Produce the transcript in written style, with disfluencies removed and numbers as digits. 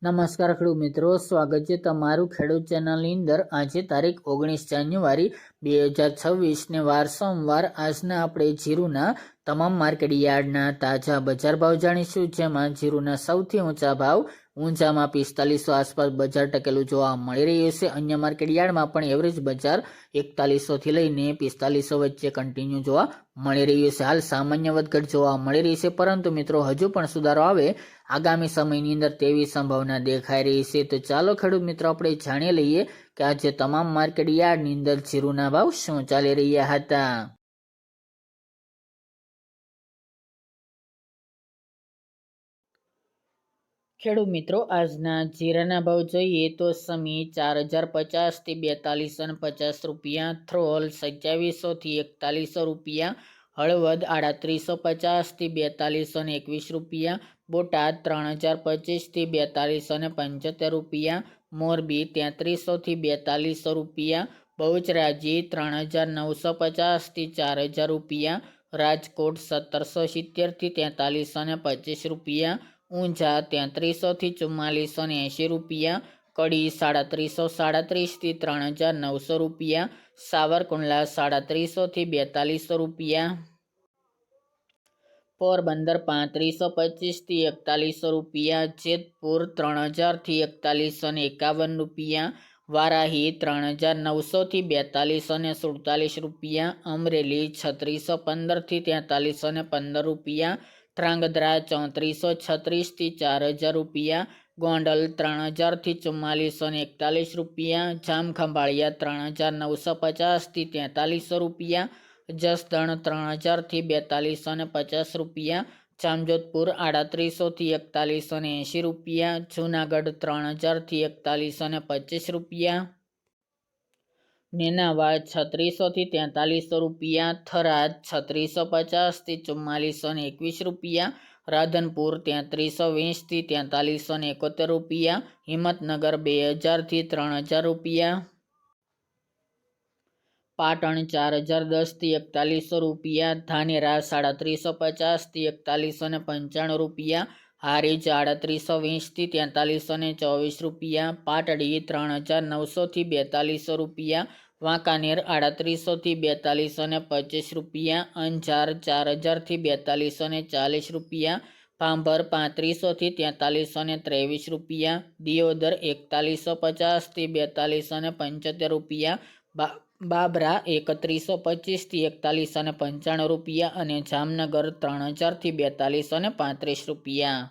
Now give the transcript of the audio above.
નમસ્કાર ખેડૂત મિત્રો, સ્વાગત છે તમારું ખેડૂત ચેનલની અંદર। આજે તારીખ 19 જાન્યુઆરી 2026 વાર સોમવાર। આજના આપણે જીરુના તમામ માર્કેટ યાર્ડના તાજા બજાર ભાવ જાણીશું, જેમાં જીરુના સૌથી ઊંચા ભાવ ઊંઝામાં 4500 આસપાસ બજાર ટકેલું જોવા મળી રહ્યું છે। અન્ય માર્કેટ યાર્ડમાં પણ એવરેજ બજાર 4100 થી લઈને 4500 વચ્ચે કન્ટિન્યુ જોવા મળી રહ્યું છે। હાલ સામાન્ય વધઘટ જોવા મળી રહી છે, પરંતુ મિત્રો હજુ પણ સુધારો આવે આગામી સમયની અંદર તેવી સંભાવના દેખાઈ રહી છે। તો ચાલો ખેડૂત મિત્રો આપણે જાણી લઈએ કે આજે તમામ માર્કેટ યાર્ડની અંદર જીરુના ભાવ શું ચાલી રહ્યા હતા। ખેડૂત મિત્રો, આજના જીરાના ભાવ જોઈએ તો સમી 4050 થી 4250 રૂપિયા, થ્રોલ 2700 થી 4100 રૂપિયા, હળવદ 3850 થી 4221 રૂપિયા, બોટાદ 3025 થી 4275 રૂપિયા, મોરબી 3300 થી 4200 રૂપિયા, બહુચરાજી 3950 થી 4000 રૂપિયા, રાજકોટ 1770 થી 4325 રૂપિયા, ઊંઝા 3300 થી 4480 રૂપિયા, કડી 3737 થી 3900 રૂપિયા, સાવરકુંડલા 3700 થી 4200 રૂપિયા, પોરબંદર 3525 થી 4100 રૂપિયા, જેતપુર 3000 થી 4151 રૂપિયા, વારાહી 3900 થી 4247 રૂપિયા, અમરેલી 3615 થી 4315 રૂપિયા, ધ્રાંગધ્રા 3436 થી 4000 રૂપિયા, ગોંડલ 3000 થી 4441 રૂપિયા, જામખંભાળિયા 3950 થી 4300 રૂપિયા, જસદણ 3000 થી 4250 રૂપિયા, જામજોધપુર 3800 થી 4180 રૂપિયા, જૂનાગઢ 3000 થી 4125 રૂપિયા, નેનાવા 3600 થી 4300 રૂપિયા, થરાદ 3650 થી 4421 રૂપિયા, રાધનપુર 3320 થી 4371 રૂપિયા, હિંમતનગર 2000 થી 3000 રૂપિયા, પાટણ 4010 થી 4100 રૂપિયા, ધાનેરા 3750 થી 4195 રૂપિયા, હારીજ 3820 થી 4324 રૂપિયા, પાટડી 3900 થી 4200 રૂપિયા, વાંકાનેર 3800 થી 4225 રૂપિયા, અંજાર 4000 થી 4240 રૂપિયા, ભાંભર 3500 થી 4323 રૂપિયા, દિયોદર 4150 થી 4275 રૂપિયા, બાબરા 3125 થી 4195 રૂપિયા અને જામનગર 3000 થી 4235 રૂપિયા।